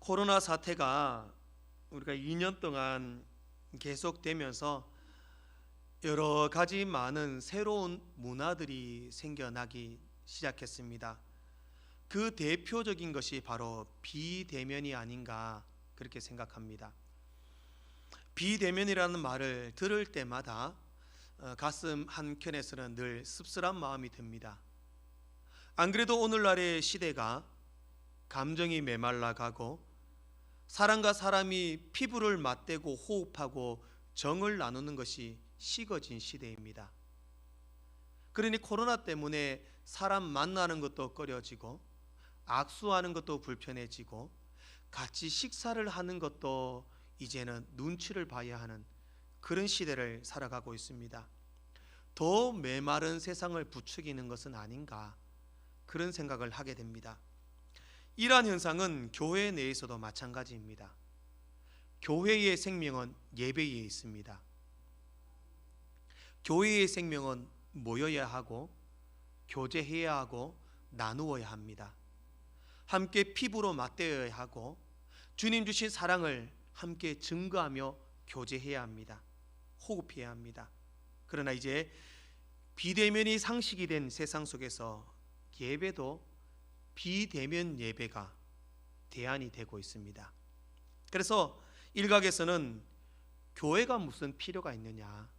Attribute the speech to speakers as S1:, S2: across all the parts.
S1: 코로나 사태가 우리가 2년 동안 계속되면서 여러 가지 많은 새로운 문화들이 생겨나기 시작했습니다. 그 대표적인 것이 바로 비대면이 아닌가 그렇게 생각합니다. 비대면이라는 말을 들을 때마다 가슴 한켠에서는 늘 씁쓸한 마음이 듭니다. 안 그래도 오늘날의 시대가 감정이 메말라가고 사람과 사람이 피부를 맞대고 호흡하고 정을 나누는 것이 식어진 시대입니다. 그러니 코로나 때문에 사람 만나는 것도 꺼려지고 악수하는 것도 불편해지고 같이 식사를 하는 것도 이제는 눈치를 봐야 하는 그런 시대를 살아가고 있습니다. 더 메마른 세상을 부추기는 것은 아닌가 그런 생각을 하게 됩니다. 이러한 현상은 교회 내에서도 마찬가지입니다. 교회의 생명은 예배에 있습니다. 교회의 생명은 모여야 하고 교제해야 하고 나누어야 합니다. 함께 피부로 맞대어야 하고 주님 주신 사랑을 함께 증거하며 교제해야 합니다. 호흡해야 합니다. 그러나 이제 비대면이 상식이 된 세상 속에서 예배도 비대면 예배가 대안이 되고 있습니다. 그래서 일각에서는 교회가 무슨 필요가 있느냐,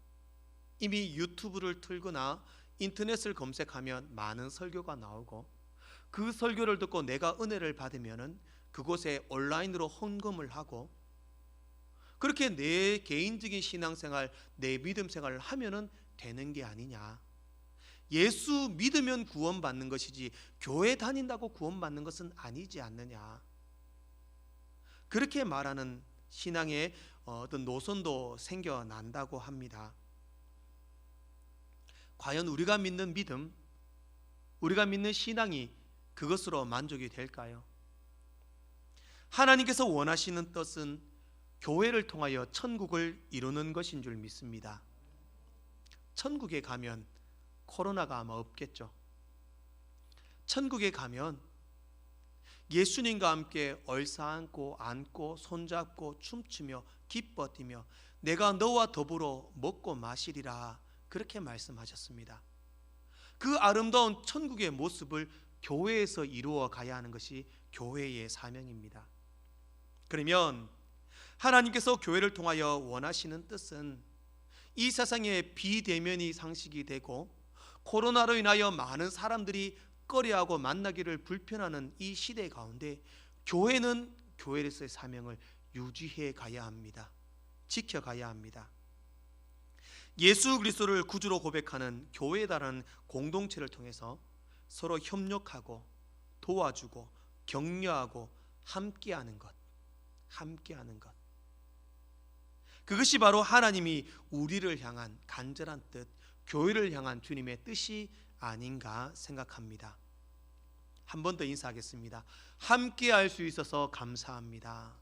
S1: 이미 유튜브를 틀거나 인터넷을 검색하면 많은 설교가 나오고 그 설교를 듣고 내가 은혜를 받으면 그곳에 온라인으로 헌금을 하고 그렇게 내 개인적인 신앙생활, 내 믿음 생활을 하면 되는 게 아니냐, 예수 믿으면 구원받는 것이지 교회 다닌다고 구원받는 것은 아니지 않느냐, 그렇게 말하는 신앙의 어떤 노선도 생겨난다고 합니다. 과연 우리가 믿는 믿음, 우리가 믿는 신앙이 그것으로 만족이 될까요? 하나님께서 원하시는 뜻은 교회를 통하여 천국을 이루는 것인 줄 믿습니다. 천국에 가면 코로나가 아마 없겠죠. 천국에 가면 예수님과 함께 얼싸안고 안고 손잡고 춤추며 기뻐 뛰며 내가 너와 더불어 먹고 마시리라 그렇게 말씀하셨습니다. 그 아름다운 천국의 모습을 교회에서 이루어 가야 하는 것이 교회의 사명입니다. 그러면 하나님께서 교회를 통하여 원하시는 뜻은 이 세상에 비대면이 상식이 되고 코로나로 인하여 많은 사람들이 꺼려하고 만나기를 불편하는 이 시대 가운데 교회는 교회로서의 사명을 유지해 가야 합니다. 지켜가야 합니다. 예수 그리스도를 구주로 고백하는 교회라는 공동체를 통해서 서로 협력하고 도와주고 격려하고 함께하는 것, 그것이 바로 하나님이 우리를 향한 간절한 뜻, 교회를 향한 주님의 뜻이 아닌가 생각합니다. 한 번 더 인사하겠습니다. 함께 할 수 있어서 감사합니다.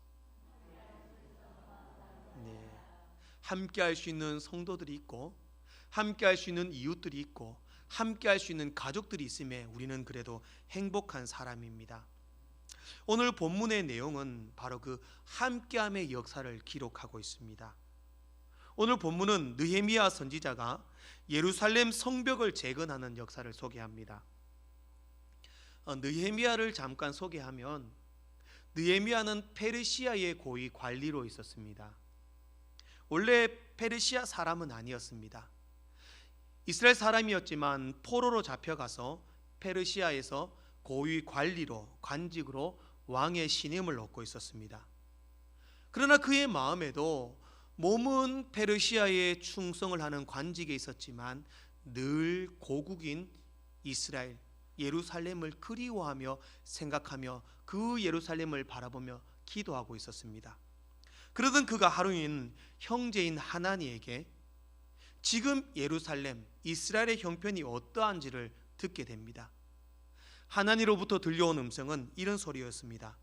S1: 네. 함께 할 수 있는 성도들이 있고 함께 할 수 있는 이웃들이 있고 함께 할 수 있는 가족들이 있음에 우리는 그래도 행복한 사람입니다. 오늘 본문의 내용은 바로 그 함께함의 역사를 기록하고 있습니다. 오늘 본문은 느헤미야 선지자가 예루살렘 성벽을 재건하는 역사를 소개합니다. 느헤미야를 잠깐 소개하면 느헤미야는 페르시아의 고위 관리로 있었습니다. 원래 페르시아 사람은 아니었습니다. 이스라엘 사람이었지만 포로로 잡혀가서 페르시아에서 고위 관리로 관직으로 왕의 신임을 얻고 있었습니다. 그러나 그의 마음에도 몸은 페르시아에 충성을 하는 관직에 있었지만 늘 고국인 이스라엘 예루살렘을 그리워하며 생각하며 그 예루살렘을 바라보며 기도하고 있었습니다. 그러던 그가 하루는 형제인 하나니에게 지금 예루살렘 이스라엘의 형편이 어떠한지를 듣게 됩니다. 하나니로부터 들려온 음성은 이런 소리였습니다.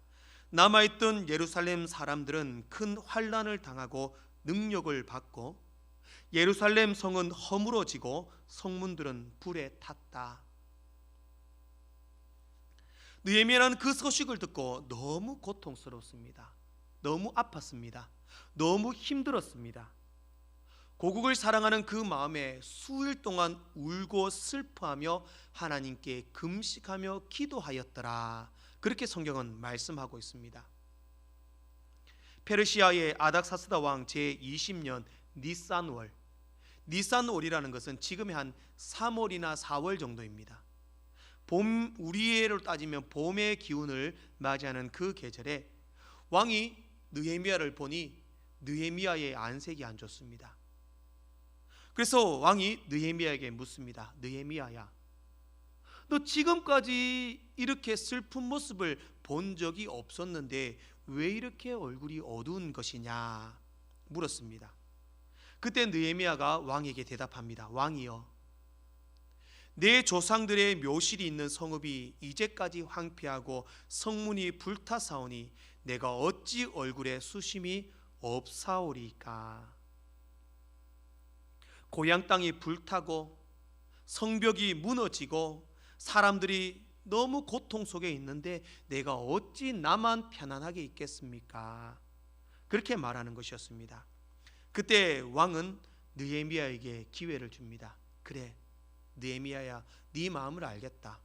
S1: 남아있던 예루살렘 사람들은 큰 환난을 당하고 능력을 받고 예루살렘 성은 허물어지고 성문들은 불에 탔다. 느헤미야는 그 소식을 듣고 너무 고통스럽습니다. 너무 아팠습니다. 너무 힘들었습니다. 고국을 사랑하는 그 마음에 수일 동안 울고 슬퍼하며 하나님께 금식하며 기도하였더라. 그렇게 성경은 말씀하고 있습니다. 페르시아의 아닥사스다 왕 제20년 니산월, 니산월이라는 것은 지금의 한 3월이나 4월 정도입니다. 봄, 우리로 따지면 봄의 기운을 맞이하는 그 계절에 왕이 느헤미야를 보니 느헤미야의 안색이 안 좋습니다. 그래서 왕이 느헤미야에게 묻습니다. 느헤미야야, 너 지금까지 이렇게 슬픈 모습을 본 적이 없었는데 왜 이렇게 얼굴이 어두운 것이냐 물었습니다. 그때 느헤미야가 왕에게 대답합니다. 왕이여, 내 조상들의 묘실이 있는 성읍이 이제까지 황폐하고 성문이 불타사오니 내가 어찌 얼굴에 수심이 없사오리까. 고향 땅이 불타고 성벽이 무너지고 사람들이 너무 고통 속에 있는데 내가 어찌 나만 편안하게 있겠습니까? 그렇게 말하는 것이었습니다. 그때 왕은 느헤미야에게 기회를 줍니다. 그래, 느헤미야야, 네 마음을 알겠다.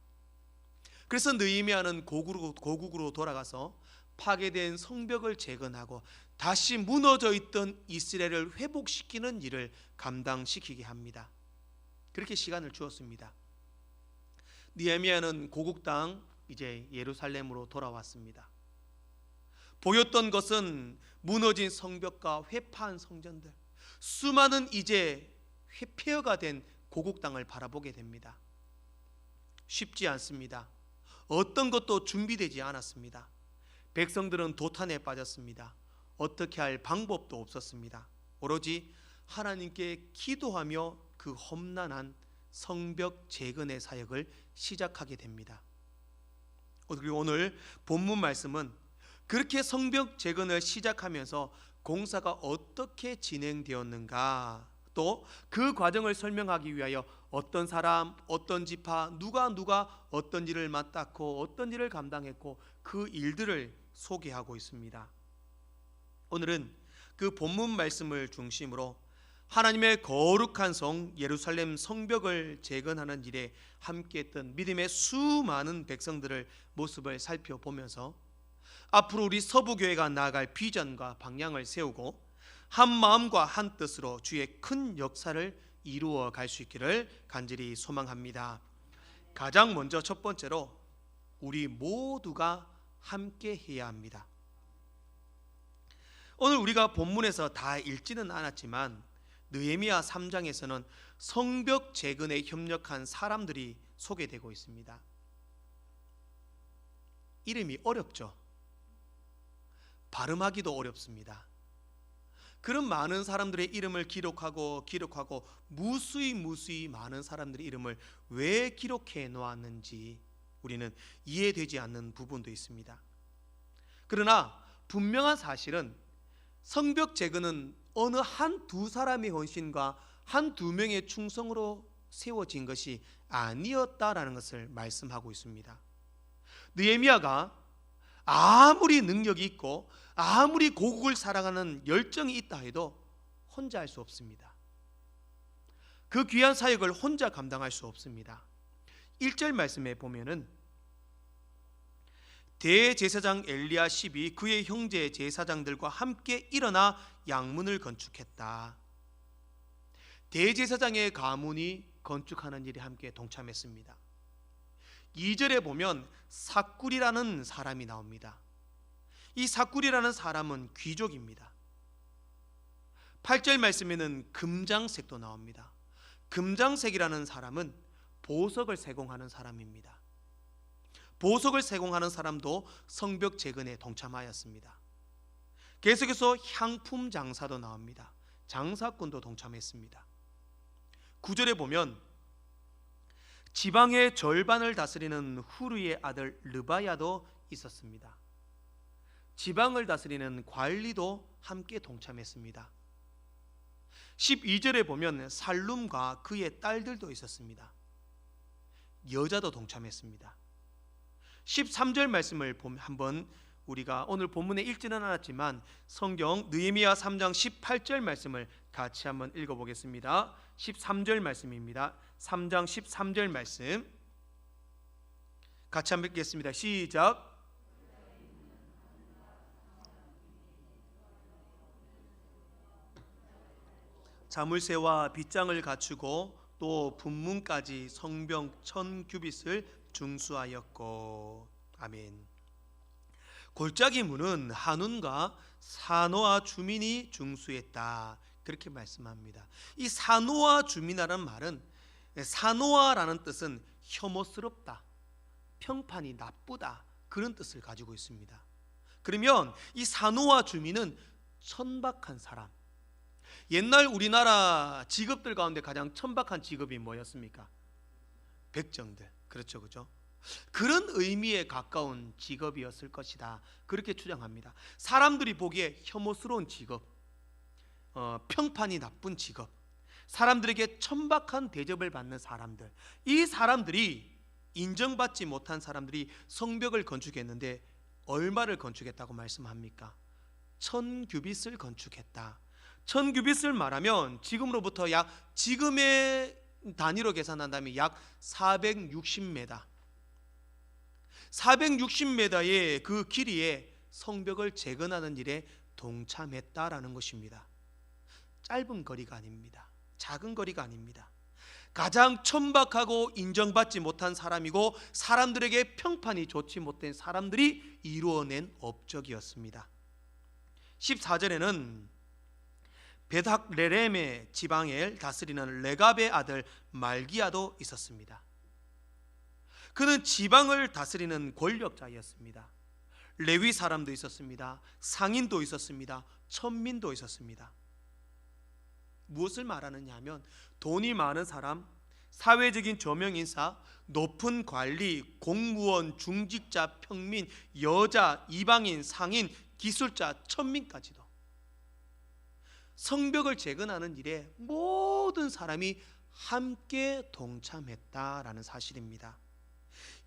S1: 그래서 느헤미야는 고국으로 돌아가서 파괴된 성벽을 재건하고 다시 무너져 있던 이스라엘을 회복시키는 일을 감당시키게 합니다. 그렇게 시간을 주었습니다. 느헤미야는 고국 땅 이제 예루살렘으로 돌아왔습니다. 보였던 것은 무너진 성벽과 회파한 성전들, 수많은 이제 폐허가 된 고국 땅을 바라보게 됩니다. 쉽지 않습니다. 어떤 것도 준비되지 않았습니다. 백성들은 도탄에 빠졌습니다. 어떻게 할 방법도 없었습니다. 오로지 하나님께 기도하며 그 험난한 성벽 재건의 사역을 시작하게 됩니다. 그리고 오늘 본문 말씀은 그렇게 성벽 재건을 시작하면서 공사가 어떻게 진행되었는가, 또 그 과정을 설명하기 위하여 어떤 사람, 어떤 지파, 누가 어떤 일을 맡았고 어떤 일을 감당했고 그 일들을 소개하고 있습니다. 오늘은 그 본문 말씀을 중심으로 하나님의 거룩한 성 예루살렘 성벽을 재건하는 일에 함께했던 믿음의 수많은 백성들을 모습을 살펴보면서 앞으로 우리 서부교회가 나아갈 비전과 방향을 세우고 한 마음과 한 뜻으로 주의 큰 역사를 이루어 갈 수 있기를 간절히 소망합니다. 가장 먼저 첫 번째로 우리 모두가 함께 해야 합니다. 오늘 우리가 본문에서 다 읽지는 않았지만 느헤미야 3장에서는 성벽 재건에 협력한 사람들이 소개되고 있습니다. 이름이 어렵죠. 발음하기도 어렵습니다. 그런 많은 사람들의 이름을 기록하고 무수히 많은 사람들의 이름을 왜 기록해 놓았는지 우리는 이해되지 않는 부분도 있습니다. 그러나 분명한 사실은 성벽 재건은 어느 한두 사람의 헌신과 한두 명의 충성으로 세워진 것이 아니었다라는 것을 말씀하고 있습니다. 느헤미야가 아무리 능력이 있고 아무리 고국을 사랑하는 열정이 있다 해도 혼자 할 수 없습니다. 그 귀한 사역을 혼자 감당할 수 없습니다. 1절 말씀에 보면은 대제사장 엘리야십이 그의 형제 제사장들과 함께 일어나 양문을 건축했다. 대제사장의 가문이 건축하는 일에 함께 동참했습니다. 2절에 보면 삭굴이라는 사람이 나옵니다. 이 삭굴이라는 사람은 귀족입니다. 8절 말씀에는 금장색도 나옵니다. 금장색이라는 사람은 보석을 세공하는 사람입니다. 보석을 세공하는 사람도 성벽 재건에 동참하였습니다. 계속해서 향품 장사도 나옵니다. 장사꾼도 동참했습니다. 9절에 보면 지방의 절반을 다스리는 후르의 아들 르바야도 있었습니다. 지방을 다스리는 관리도 함께 동참했습니다. 12절에 보면 살룸과 그의 딸들도 있었습니다. 여자도 동참했습니다. 13절 말씀을 한번 우리가 오늘 본문에 읽지는 않았지만 성경 느헤미야 3장 18절 말씀을 같이 한번 읽어보겠습니다. 13절 말씀입니다. 3장 13절 말씀 같이 한번 읽겠습니다. 시작. 자물쇠와 빗장을 갖추고 또 분문까지 성벽 1000규빗을 중수하였고. 아멘. 골짜기 문은 한운과 사노아 주민이 중수했다, 그렇게 말씀합니다. 이 사노아 주민이라는 말은, 사노아라는 뜻은 혐오스럽다, 평판이 나쁘다, 그런 뜻을 가지고 있습니다. 그러면 이 사노아 주민은 천박한 사람, 옛날 우리나라 직업들 가운데 가장 천박한 직업이 뭐였습니까? 백정들. 그렇죠, 그렇죠? 그런 의미에 가까운 직업이었을 것이다, 그렇게 추정합니다. 사람들이 보기에 혐오스러운 직업, 평판이 나쁜 직업, 사람들에게 천박한 대접을 받는 사람들, 이 사람들이 인정받지 못한 사람들이 성벽을 건축했는데 얼마를 건축했다고 말씀합니까? 1000규빗을 건축했다. 1000규빗을 말하면 지금으로부터 지금의 단위로 계산한다면 약 460m, 460m의 그 길이에 성벽을 재건하는 일에 동참했다라는 것입니다. 짧은 거리가 아닙니다. 작은 거리가 아닙니다. 가장 천박하고 인정받지 못한 사람이고 사람들에게 평판이 좋지 못한 사람들이 이루어낸 업적이었습니다. 14절에는 베닥레렘의 지방을 다스리는 레갑의 아들 말기야도 있었습니다. 그는 지방을 다스리는 권력자였습니다. 레위 사람도 있었습니다. 상인도 있었습니다. 천민도 있었습니다. 무엇을 말하느냐 하면 돈이 많은 사람, 사회적인 저명인사, 높은 관리, 공무원, 중직자, 평민, 여자, 이방인, 상인, 기술자, 천민까지도 성벽을 재건하는 일에 모든 사람이 함께 동참했다라는 사실입니다.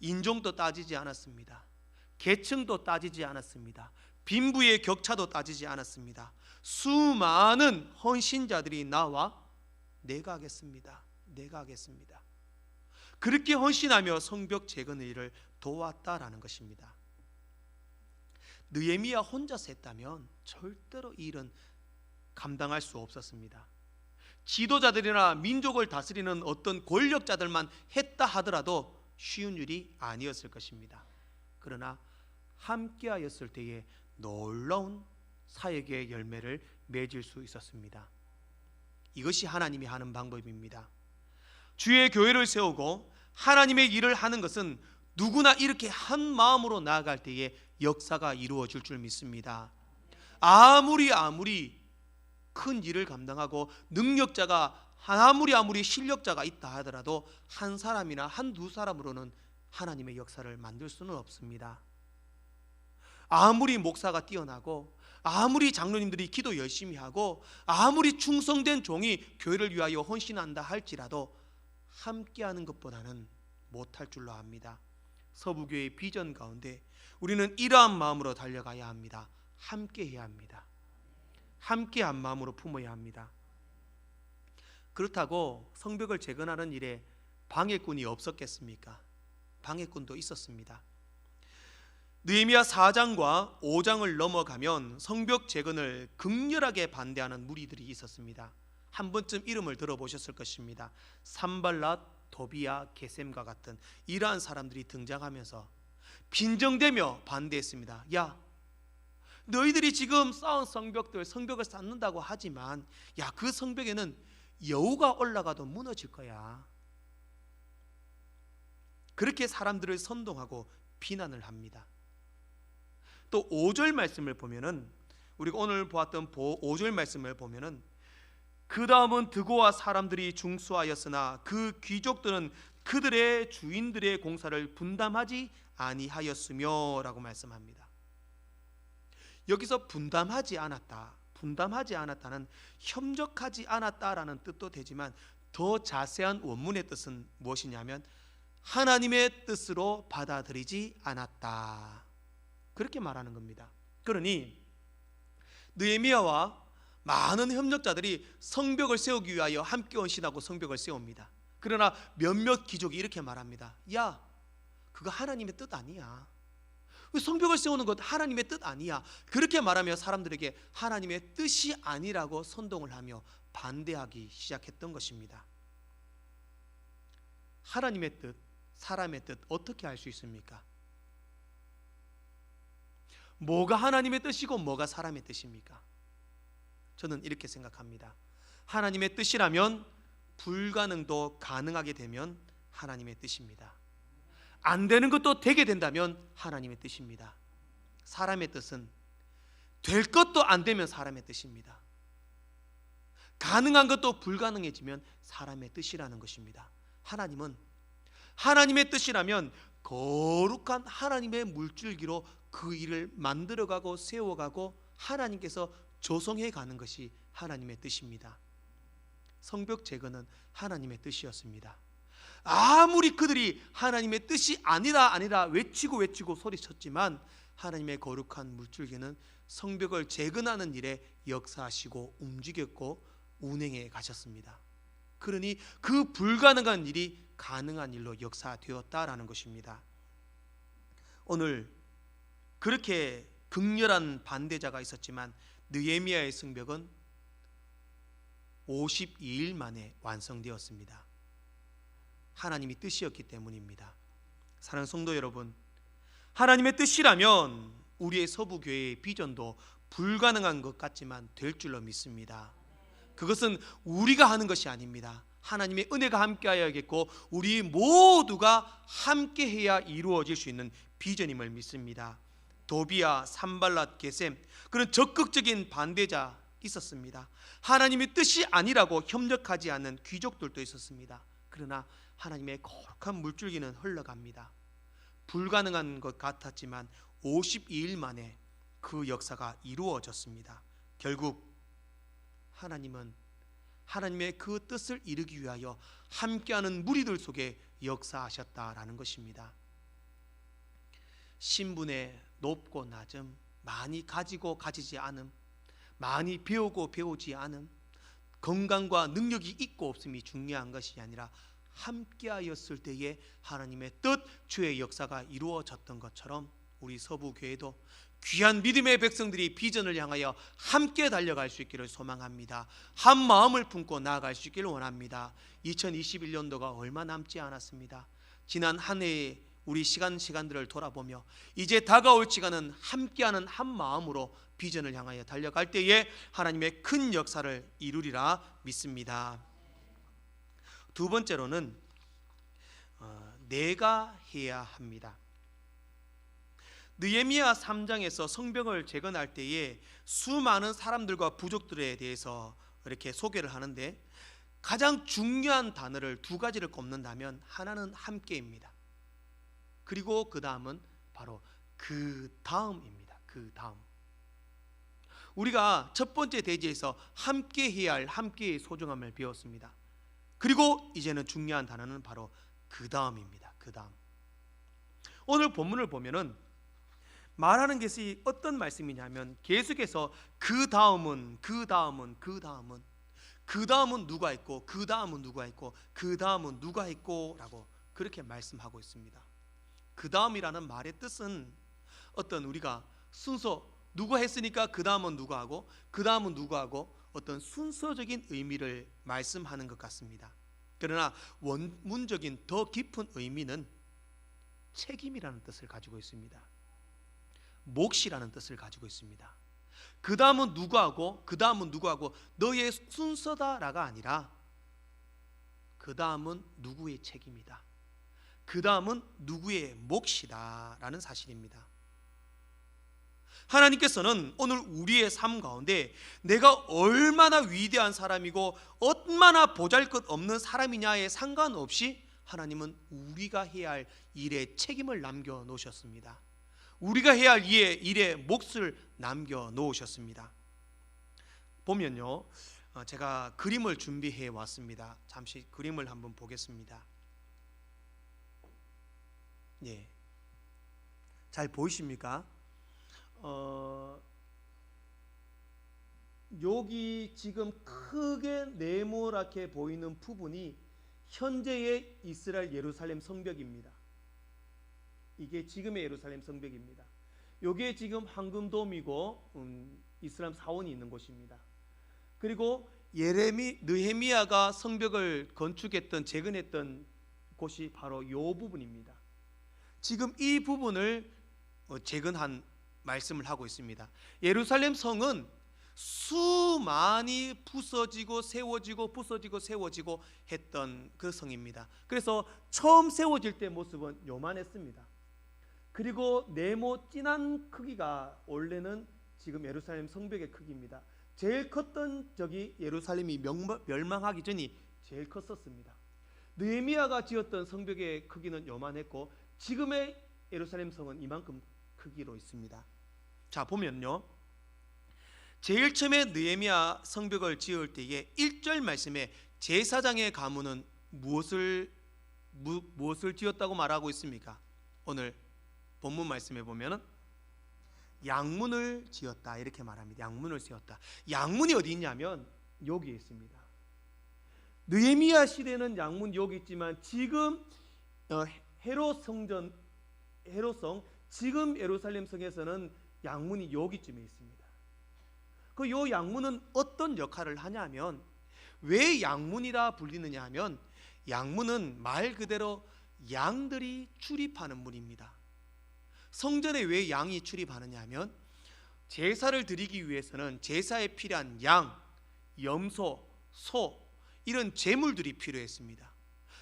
S1: 인종도 따지지 않았습니다. 계층도 따지지 않았습니다. 빈부의 격차도 따지지 않았습니다. 수많은 헌신자들이 나와 내가 하겠습니다, 내가 하겠습니다, 그렇게 헌신하며 성벽 재건의 일을 도왔다라는 것입니다. 느헤미야 혼자서 했다면 절대로 이 일은 감당할 수 없었습니다. 지도자들이나 민족을 다스리는 어떤 권력자들만 했다 하더라도 쉬운 일이 아니었을 것입니다. 그러나 함께하였을 때에 놀라운 사역의 열매를 맺을 수 있었습니다. 이것이 하나님이 하는 방법입니다. 주의 교회를 세우고 하나님의 일을 하는 것은 누구나 이렇게 한 마음으로 나아갈 때에 역사가 이루어질 줄 믿습니다. 아무리 큰 일을 감당하고 능력자가 아무리 실력자가 있다 하더라도 한 사람이나 한두 사람으로는 하나님의 역사를 만들 수는 없습니다. 아무리 목사가 뛰어나고 아무리 장로님들이 기도 열심히 하고 아무리 충성된 종이 교회를 위하여 헌신한다 할지라도 함께하는 것보다는 못할 줄로 압니다. 서부교회의 비전 가운데 우리는 이러한 마음으로 달려가야 합니다. 함께해야 합니다. 함께한 마음으로 품어야 합니다. 그렇다고 성벽을 재건하는 일에 방해꾼이 없었겠습니까? 방해꾼도 있었습니다. 느헤미야 4장과 5장을 넘어가면 성벽 재건을 극렬하게 반대하는 무리들이 있었습니다. 한 번쯤 이름을 들어보셨을 것입니다. 산발랏, 도비야, 게셈과 같은 이러한 사람들이 등장하면서 빈정대며 반대했습니다. 야, 너희들이 지금 쌓은 성벽을 쌓는다고 하지만 그 성벽에는 여우가 올라가도 무너질 거야. 그렇게 사람들을 선동하고 비난을 합니다. 또 5절 말씀을 보면은, 우리가 오늘 보았던 5절 말씀을 보면은, 그 다음은 드고와 사람들이 중수하였으나 그 귀족들은 그들의 주인들의 공사를 분담하지 아니하였으며 라고 말씀합니다. 여기서 분담하지 않았다는 협력하지 않았다라는 뜻도 되지만 더 자세한 원문의 뜻은 무엇이냐면 하나님의 뜻으로 받아들이지 않았다. 그렇게 말하는 겁니다. 그러니 느헤미야와 많은 협력자들이 성벽을 세우기 위하여 함께 헌신하고 성벽을 세웁니다. 그러나 몇몇 귀족이 이렇게 말합니다. 야, 그거 하나님의 뜻 아니야. 성벽을 세우는 것 하나님의 뜻 아니야. 그렇게 말하며 사람들에게 하나님의 뜻이 아니라고 선동을 하며 반대하기 시작했던 것입니다. 하나님의 뜻, 사람의 뜻 어떻게 알 수 있습니까? 뭐가 하나님의 뜻이고 뭐가 사람의 뜻입니까? 저는 이렇게 생각합니다. 하나님의 뜻이라면 불가능도 가능하게 되면 하나님의 뜻입니다. 안 되는 것도 되게 된다면 하나님의 뜻입니다. 사람의 뜻은 될 것도 안 되면 사람의 뜻입니다. 가능한 것도 불가능해지면 사람의 뜻이라는 것입니다. 하나님은 하나님의 뜻이라면 거룩한 하나님의 물줄기로 그 일을 만들어가고 세워가고 하나님께서 조성해 가는 것이 하나님의 뜻입니다. 성벽 재건은 하나님의 뜻이었습니다. 아무리 그들이 하나님의 뜻이 아니라 외치고 소리쳤지만 하나님의 거룩한 물줄기는 성벽을 재건하는 일에 역사하시고 움직였고 운행해 가셨습니다. 그러니 그 불가능한 일이 가능한 일로 역사되었다라는 것입니다. 오늘 그렇게 극렬한 반대자가 있었지만 느헤미야의 성벽은 52일 만에 완성되었습니다. 하나님이 뜻이었기 때문입니다. 사랑하는 성도 여러분, 하나님의 뜻이라면 우리의 서부교회의 비전도 불가능한 것 같지만 될 줄로 믿습니다. 그것은 우리가 하는 것이 아닙니다. 하나님의 은혜가 함께하여야겠고 우리 모두가 함께해야 이루어질 수 있는 비전임을 믿습니다. 도비야, 산발랏, 게셈 그런 적극적인 반대자 있었습니다. 하나님의 뜻이 아니라고 협력하지 않는 귀족들도 있었습니다. 그러나 하나님의 거룩한 물줄기는 흘러갑니다. 불가능한 것 같았지만 52일 만에 그 역사가 이루어졌습니다. 결국 하나님은 하나님의 그 뜻을 이루기 위하여 함께하는 무리들 속에 역사하셨다라는 것입니다. 신분의 높고 낮음, 많이 가지고 가지지 않음, 많이 배우고 배우지 않음, 건강과 능력이 있고 없음이 중요한 것이 아니라 함께하였을 때에 하나님의 뜻, 주의 역사가 이루어졌던 것처럼 우리 서부교회도 귀한 믿음의 백성들이 비전을 향하여 함께 달려갈 수 있기를 소망합니다. 한 마음을 품고 나아갈 수 있기를 원합니다. 2021년도가 얼마 남지 않았습니다. 지난 한 해의 우리 시간들을 돌아보며 이제 다가올 시간은 함께하는 한 마음으로 비전을 향하여 달려갈 때에 하나님의 큰 역사를 이루리라 믿습니다. 두 번째로는 내가 해야 합니다. 느헤미야 3장에서 성벽을 재건할 때에 수많은 사람들과 부족들에 대해서 이렇게 소개를 하는데 가장 중요한 단어를 두 가지를 꼽는다면 하나는 함께입니다. 그리고 그 다음은 바로 그 다음입니다. 그 다음. 우리가 첫 번째 대지에서 함께해야 할 함께의 소중함을 배웠습니다. 그리고 이제는 중요한 단어는 바로 그 다음입니다. 그 다음. 오늘 본문을 보면은 말하는 것이 어떤 말씀이냐면 계속해서 그 다음은 누가 있고 그 다음은 누가 있고 그 다음은 누가 있고 라고 그렇게 말씀하고 있습니다. 그 다음이라는 말의 뜻은 어떤 우리가 순서 누가 했으니까 그 다음은 누가 하고 그 다음은 누가 하고 어떤 순서적인 의미를 말씀하는 것 같습니다. 그러나 원문적인 더 깊은 의미는 책임이라는 뜻을 가지고 있습니다. 몫이라는 뜻을 가지고 있습니다. 그 다음은 누가 하고 그 다음은 누가 하고 너의 순서다라가 아니라 그 다음은 누구의 책임이다. 그 다음은 누구의 몫이다 라는 사실입니다. 하나님께서는 오늘 우리의 삶 가운데 내가 얼마나 위대한 사람이고 얼마나 보잘것없는 사람이냐에 상관없이 하나님은 우리가 해야 할 일에 책임을 남겨놓으셨습니다. 우리가 해야 할 일에 몫을 남겨놓으셨습니다. 보면요, 제가 그림을 준비해 왔습니다. 잠시 그림을 한번 보겠습니다. 예, 잘 보이십니까? 여기 지금 크게 네모나게 보이는 부분이 현재의 이스라엘 예루살렘 성벽입니다. 이게 지금의 예루살렘 성벽입니다. 이게 지금 황금돔이고 이슬람 사원이 있는 곳입니다. 그리고 느헤미야가 성벽을 건축했던 재건했던 곳이 바로 이 부분입니다. 지금 이 부분을 재건한 말씀을 하고 있습니다. 예루살렘 성은 수많이 부서지고 세워지고 부서지고 세워지고 했던 그 성입니다. 그래서 처음 세워질 때 모습은 요만했습니다. 그리고 네모 진한 크기가 원래는 지금 예루살렘 성벽의 크기입니다. 제일 컸던 적이 예루살렘이 멸망하기 전이 제일 컸었습니다. 느헤미야가 지었던 성벽의 크기는 요만했고 지금의 예루살렘 성은 이만큼 크기로 있습니다. 자, 보면요, 제일 처음에 느헤미야 성벽을 지을 때에 1절 말씀에 제사장의 가문은 무엇을 지었다고 말하고 있습니까? 오늘 본문 말씀에 보면은 양문을 지었다 이렇게 말합니다. 양문을 지었다. 양문이 어디 있냐면 여기에 있습니다. 느헤미야 시대는 양문 여기 있지만 지금 헤롯성 지금 예루살렘 성에서는 양문이 여기쯤에 있습니다. 그 요 양문은 어떤 역할을 하냐면, 왜 양문이라 불리느냐 하면 양문은 말 그대로 양들이 출입하는 문입니다. 성전에 왜 양이 출입하느냐 하면 제사를 드리기 위해서는 제사에 필요한 양, 염소, 소 이런 제물들이 필요했습니다.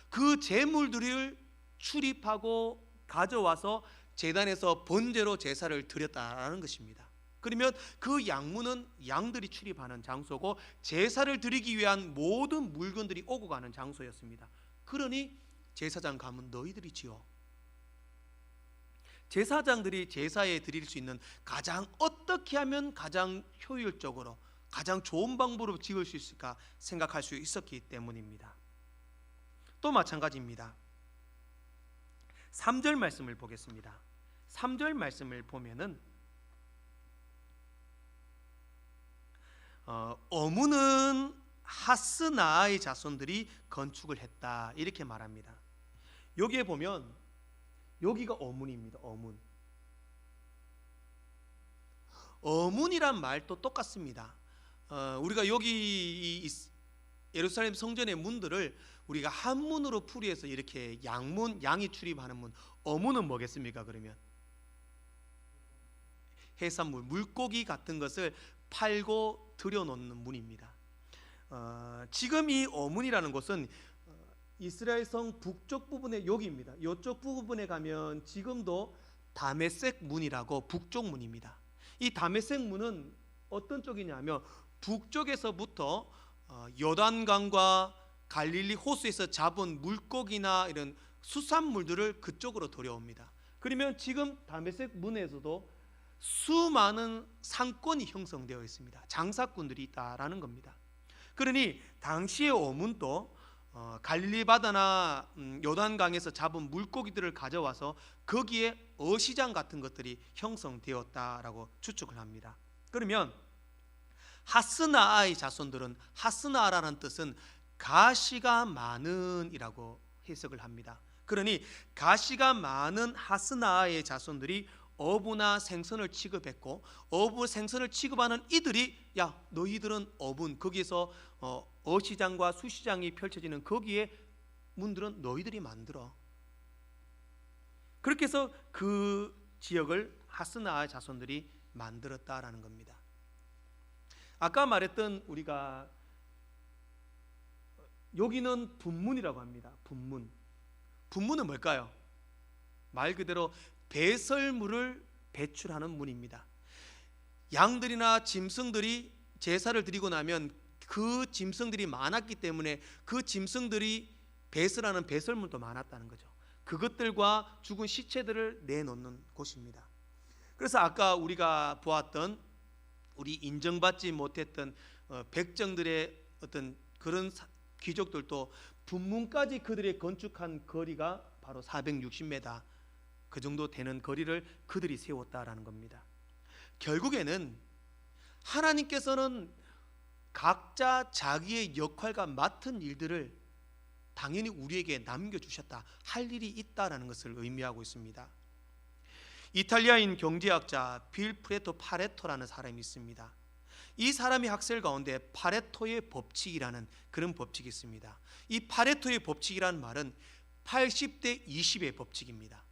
S1: 그 제물들을 출입하고 가져와서 제단에서 번제로 제사를 드렸다라는 것입니다. 그러면 그 양문은 양들이 출입하는 장소고 제사를 드리기 위한 모든 물건들이 오고 가는 장소였습니다. 그러니 제사장 가문 너희들이 지어. 제사장들이 제사에 드릴 수 있는 가장 어떻게 하면 가장 효율적으로 가장 좋은 방법으로 지을 수 있을까 생각할 수 있었기 때문입니다. 또 마찬가지입니다. 3절 말씀을 보겠습니다. 3절 말씀을 보면은 어문은 하스나의 자손들이 건축을 했다 이렇게 말합니다. 여기에 보면 여기가 어문입니다. 어문이란 말도 똑같습니다. 우리가 여기 예루살렘 성전의 문들을 우리가 한문으로 풀이해서 이렇게 양문, 양이 출입하는 문, 어문은 뭐겠습니까? 그러면 해산물, 물고기 같은 것을 팔고 들여놓는 문입니다. 지금 이 어문이라는 곳은 이스라엘 성 북쪽 부분의 여기입니다. 이쪽 부분에 가면 지금도 다메섹 문이라고 북쪽 문입니다. 이 다메섹 문은 어떤 쪽이냐면 북쪽에서부터 요단강과 갈릴리 호수에서 잡은 물고기나 이런 수산물들을 그쪽으로 들여옵니다. 그러면 지금 다메섹 문에서도 수많은 상권이 형성되어 있습니다. 장사꾼들이 있다라는 겁니다. 그러니 당시의 어문도 갈릴리 바다나 요단강에서 잡은 물고기들을 가져와서 거기에 어시장 같은 것들이 형성되었다라고 추측을 합니다. 그러면 하스나아의 자손들은, 하스나아라는 뜻은 가시가 많은 이라고 해석을 합니다. 그러니 가시가 많은 하스나아의 자손들이 어부나 생선을 취급했고, 어부 생선을 취급하는 이들이 야 너희들은 어분, 거기에서 어시장과 수시장이 펼쳐지는 거기에 문들은 너희들이 만들어. 그렇게 해서 그 지역을 하스나아 자손들이 만들었다라는 겁니다. 아까 말했던 우리가 여기는 분문이라고 합니다. 분문은 뭘까요? 말 그대로 배설물을 배출하는 문입니다. 양들이나 짐승들이 제사를 드리고 나면 그 짐승들이 많았기 때문에 그 짐승들이 배설하는 배설물도 많았다는 거죠. 그것들과 죽은 시체들을 내놓는 곳입니다. 그래서 아까 우리가 보았던 우리 인정받지 못했던 백정들의 어떤 그런 귀족들도 분문까지 그들의 건축한 거리가 바로 460m 그 정도 되는 거리를 그들이 세웠다라는 겁니다. 결국에는 하나님께서는 각자 자기의 역할과 맡은 일들을 당연히 우리에게 남겨주셨다, 할 일이 있다라는 것을 의미하고 있습니다. 이탈리아인 경제학자 빌프레토 파레토라는 사람이 있습니다. 이 사람의 학설 가운데 파레토의 법칙이라는 그런 법칙이 있습니다. 이 파레토의 법칙이라는 말은 80대 20의 법칙입니다.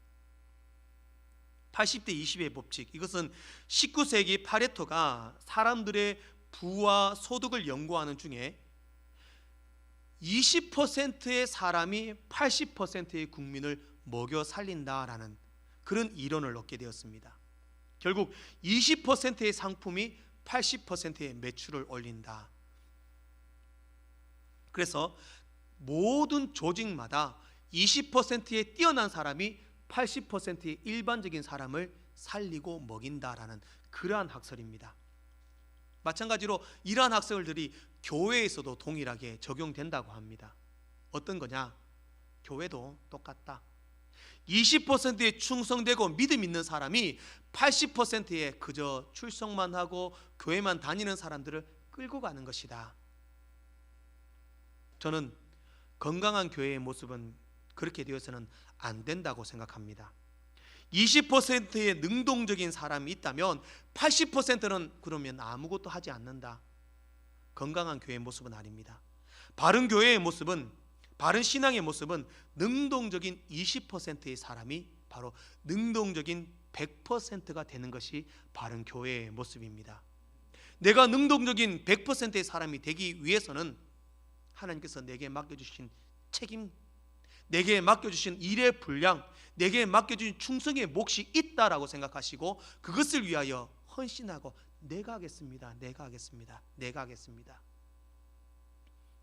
S1: 80대 20의 법칙, 이것은 19세기 파레토가 사람들의 부와 소득을 연구하는 중에 20%의 사람이 80%의 국민을 먹여 살린다라는 그런 이론을 얻게 되었습니다. 결국 20%의 상품이 80%의 매출을 올린다. 그래서 모든 조직마다 20%의 뛰어난 사람이 80%의 일반적인 사람을 살리고 먹인다라는 그러한 학설입니다. 마찬가지로 이러한 학설들이 교회에서도 동일하게 적용된다고 합니다. 어떤 거냐? 교회도 똑같다. 20%에 충성되고 믿음 있는 사람이 80%에 그저 출석만 하고 교회만 다니는 사람들을 끌고 가는 것이다. 저는 건강한 교회의 모습은 그렇게 되어서는 안 된다고 생각합니다. 20%의 능동적인 사람이 있다면 80%는 그러면 아무것도 하지 않는다. 건강한 교회의 모습은 아닙니다. 바른 교회의 모습은, 바른 신앙의 모습은 능동적인 20%의 사람이 바로 능동적인 100%가 되는 것이 바른 교회의 모습입니다. 내가 능동적인 100%의 사람이 되기 위해서는 하나님께서 내게 맡겨주신 책임, 내게 맡겨주신 일의 분량, 내게 맡겨주신 충성의 몫이 있다라고 생각하시고 그것을 위하여 헌신하고 내가 하겠습니다, 내가 하겠습니다, 내가 하겠습니다.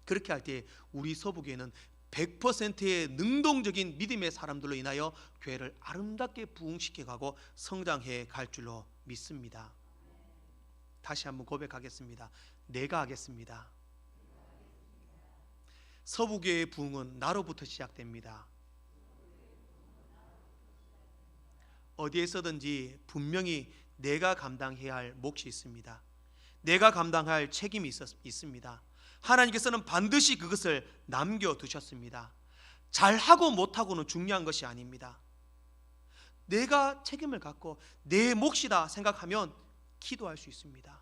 S1: 그렇게 할 때 우리 서부교회는 100%의 능동적인 믿음의 사람들로 인하여 교회를 아름답게 부흥시켜가고 성장해 갈 줄로 믿습니다. 다시 한번 고백하겠습니다. 내가 하겠습니다. 서부교회의 부흥은 나로부터 시작됩니다. 어디에서든지 분명히 내가 감당해야 할 몫이 있습니다. 내가 감당할 책임이 있습니다. 하나님께서는 반드시 그것을 남겨두셨습니다. 잘하고 못하고는 중요한 것이 아닙니다. 내가 책임을 갖고 내 몫이다 생각하면 기도할 수 있습니다.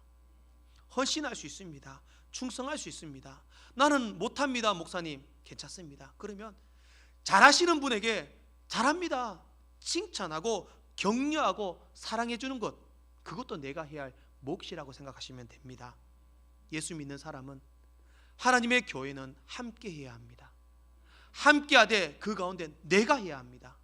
S1: 헌신할 수 있습니다. 충성할 수 있습니다. 나는 못합니다, 목사님. 괜찮습니다. 그러면 잘하시는 분에게 잘합니다 칭찬하고 격려하고 사랑해 주는 것, 그것도 내가 해야 할 몫이라고 생각하시면 됩니다. 예수 믿는 사람은, 하나님의 교회는 함께 해야 합니다. 함께 하되 그 가운데 내가 해야 합니다.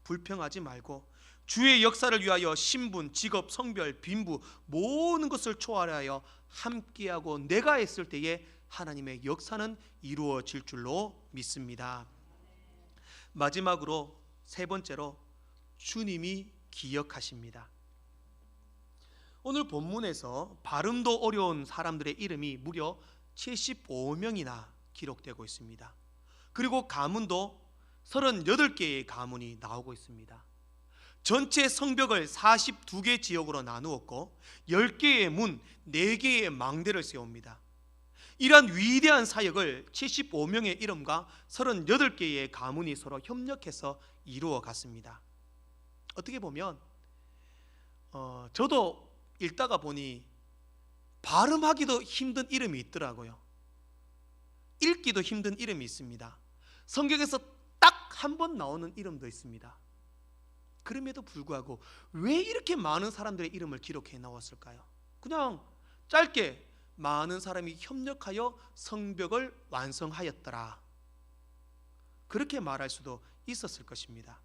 S1: 불평하지 말고 주의 역사를 위하여 신분, 직업, 성별, 빈부 모든 것을 초월하여 함께하고 내가 했을 때에 하나님의 역사는 이루어질 줄로 믿습니다. 마지막으로 세 번째로 주님이 기억하십니다. 오늘 본문에서 발음도 어려운 사람들의 이름이 무려 75명이나 기록되고 있습니다. 그리고 가문도 38개의 가문이 나오고 있습니다. 전체 성벽을 42개 지역으로 나누었고 10개의 문, 4개의 망대를 세웁니다. 이러한 위대한 사역을 75명의 이름과 38개의 가문이 서로 협력해서 이루어 갔습니다. 어떻게 보면 저도 읽다가 보니 발음하기도 힘든 이름이 있더라고요. 읽기도 힘든 이름이 있습니다. 성경에서 딱 한 번 나오는 이름도 있습니다. 그럼에도 불구하고 왜 이렇게 많은 사람들의 이름을 기록해 나왔을까요? 그냥 짧게 많은 사람이 협력하여 성벽을 완성하였더라, 그렇게 말할 수도 있었을 것입니다.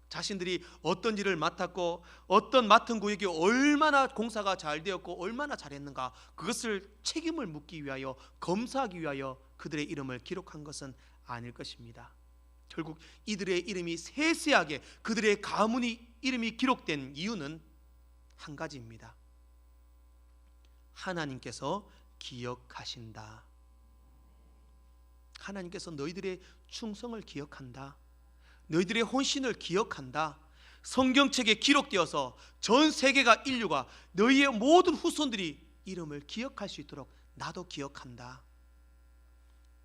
S1: 자신들이 어떤 일을 맡았고 어떤 맡은 구역이 얼마나 공사가 잘 되었고 얼마나 잘했는가, 그것을 책임을 묻기 위하여, 검사하기 위하여 그들의 이름을 기록한 것은 아닐 것입니다. 결국 이들의 이름이 세세하게, 그들의 가문이 이름이 기록된 이유는 한 가지입니다. 하나님께서 기억하신다. 하나님께서 너희들의 충성을 기억한다. 너희들의 헌신을 기억한다. 성경책에 기록되어서 전 세계가 인류가 너희의 모든 후손들이 이름을 기억할 수 있도록 나도 기억한다.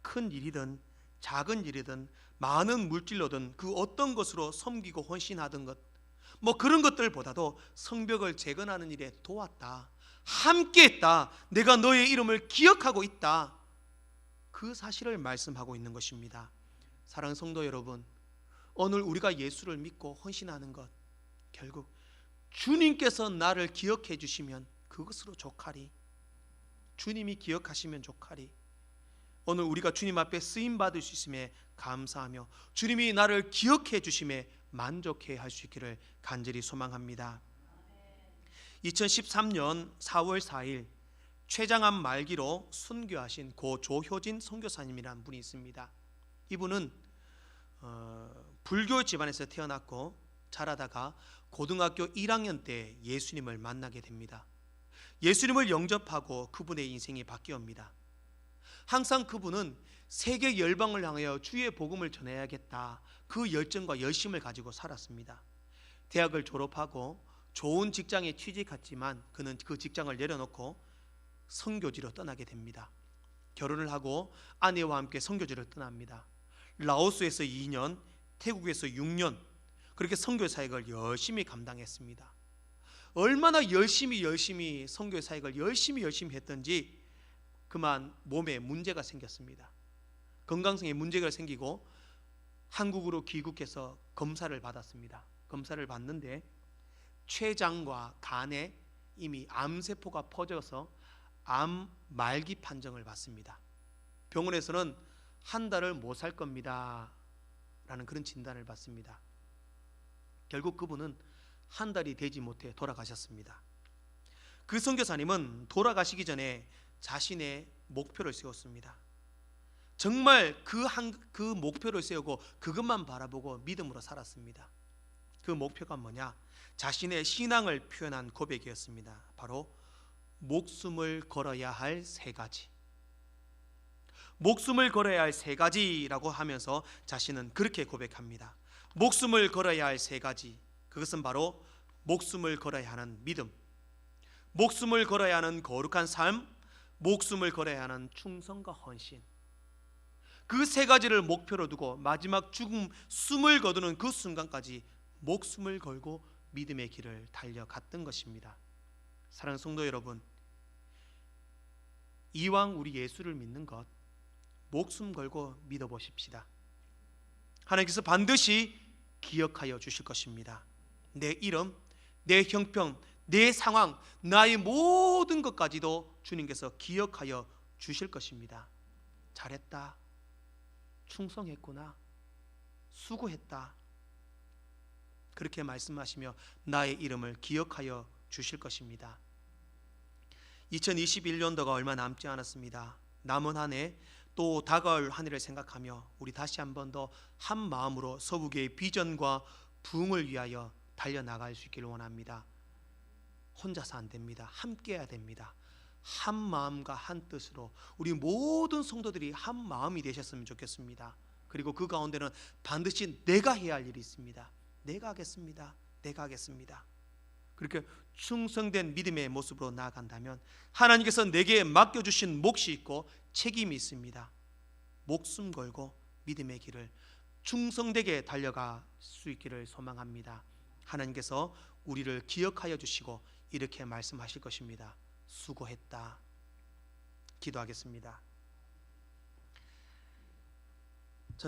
S1: 큰 일이든 작은 일이든 많은 물질로든 그 어떤 것으로 섬기고 헌신하던 것, 그런 것들보다도 성벽을 재건하는 일에 도왔다. 함께했다. 내가 너의 이름을 기억하고 있다. 그 사실을 말씀하고 있는 것입니다. 사랑하는 성도 여러분, 오늘 우리가 예수를 믿고 헌신하는 것, 결국 주님께서 나를 기억해 주시면 그것으로 족하리. 주님이 기억하시면 족하리. 오늘 우리가 주님 앞에 쓰임 받을 수 있음에 감사하며 주님이 나를 기억해 주심에 만족해 할 수 있기를 간절히 소망합니다. 2013년 4월 4일 췌장암 말기로 순교하신 고 조효진 선교사님이라는 분이 있습니다. 이분은 불교 집안에서 태어났고 자라다가 고등학교 1학년 때 예수님을 만나게 됩니다. 예수님을 영접하고 그분의 인생이 바뀌옵니다. 항상 그분은 세계 열방을 향하여 주의 복음을 전해야겠다, 그 열정과 열심을 가지고 살았습니다. 대학을 졸업하고 좋은 직장에 취직했지만 그는 그 직장을 내려놓고 선교지로 떠나게 됩니다. 결혼을 하고 아내와 함께 선교지를 떠납니다. 라오스에서 2년, 태국에서 6년 그렇게 선교 사역을 열심히 감당했습니다. 얼마나 열심히 선교 사역을 열심히 했던지 그만 몸에 문제가 생겼습니다. 건강성에 문제가 생기고 한국으로 귀국해서 검사를 받았습니다. 검사를 받는데 췌장과 간에 이미 암세포가 퍼져서 암 말기 판정을 받습니다. 병원에서는 한 달을 못 살 겁니다 라는 그런 진단을 받습니다. 결국 그분은 한 달이 되지 못해 돌아가셨습니다. 그 선교사님은 돌아가시기 전에 자신의 목표를 세웠습니다. 정말 그 목표를 세우고 그것만 바라보고 믿음으로 살았습니다. 그 목표가 뭐냐? 자신의 신앙을 표현한 고백이었습니다. 바로 목숨을 걸어야 할 세 가지. 목숨을 걸어야 할 세 가지라고 하면서 자신은 그렇게 고백합니다. 목숨을 걸어야 할 세 가지, 그것은 바로 목숨을 걸어야 하는 믿음, 목숨을 걸어야 하는 거룩한 삶, 목숨을 걸어야 하는 충성과 헌신. 그 세 가지를 목표로 두고 마지막 죽음, 숨을 거두는 그 순간까지 목숨을 걸고 믿음의 길을 달려갔던 것입니다. 사랑하는 성도 여러분, 이왕 우리 예수를 믿는 것 목숨 걸고 믿어보십시다. 하나님께서 반드시 기억하여 주실 것입니다. 내 이름, 내 형편, 내 상황, 나의 모든 것까지도 주님께서 기억하여 주실 것입니다. 잘했다, 충성했구나, 수고했다, 그렇게 말씀하시며 나의 이름을 기억하여 주실 것입니다. 2021년도가 얼마 남지 않았습니다. 남은 한 해 또 다가올 한 해를 생각하며 우리 다시 한 번 더 한 마음으로 서부교의 비전과 부흥을 위하여 달려나갈 수 있기를 원합니다. 혼자서 안 됩니다. 함께 해야 됩니다. 한 마음과 한 뜻으로 우리 모든 성도들이 한 마음이 되셨으면 좋겠습니다. 그리고 그 가운데는 반드시 내가 해야 할 일이 있습니다. 내가 하겠습니다. 그렇게 충성된 믿음의 모습으로 나아간다면 하나님께서 내게 맡겨주신 몫이 있고 책임이 있습니다. 목숨 걸고 믿음의 길을 충성되게 달려갈 수 있기를 소망합니다. 하나님께서 우리를 기억하여 주시고 이렇게 말씀하실 것입니다. 수고했다. 기도하겠습니다.